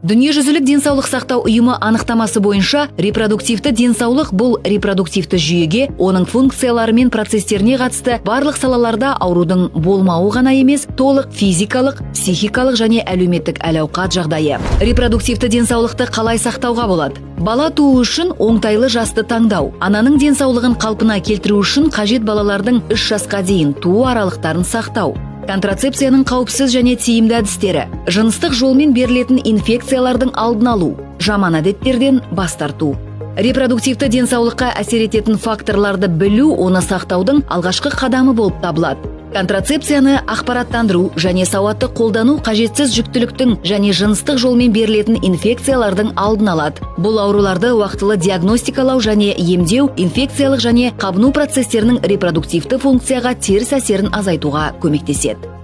Дүниежүзілік денсаулық сақтау ұйымы анықтамасы бойынша репродуктивті денсаулық бұл репродуктивті жүйеге, оның функциялары мен процестеріне қатысты барлық салаларда аурудың болмауы ғана емес, толық физикалық, психикалық және әлеуметтік әл-ауқат жағдайы. Репродуктивті денсаулықты қалай сақтауға болады? Бала туу үшін оңтайлы жасты таңдау, ананың денсаулығын қалпына келтіру үшін қажет балалардың 3 жасқа дейін туу аралықтарын сақтау. Контрацепцияның қауіпсіз және тиімді әдістері, жыныстық жолмен берілетін инфекциялардың алдын алу, жаман әдеттерден бас тарту. Репродуктивті денсаулыққа әсер ететін факторларды білу, оны сақтаудың алғашқы қадамы болып табылады. Контрацепцияны ақпараттандыру және сауатты қолдану қажетсіз жүктіліктің және жыныстық жолмен берілетін инфекциялардың алдын алады. Бұл ауруларды уақытылы диагностикалау және емдеу инфекциялық және қабыну процестерінің репродуктивті функцияға теріс әсерін азайтуға көмектеседі.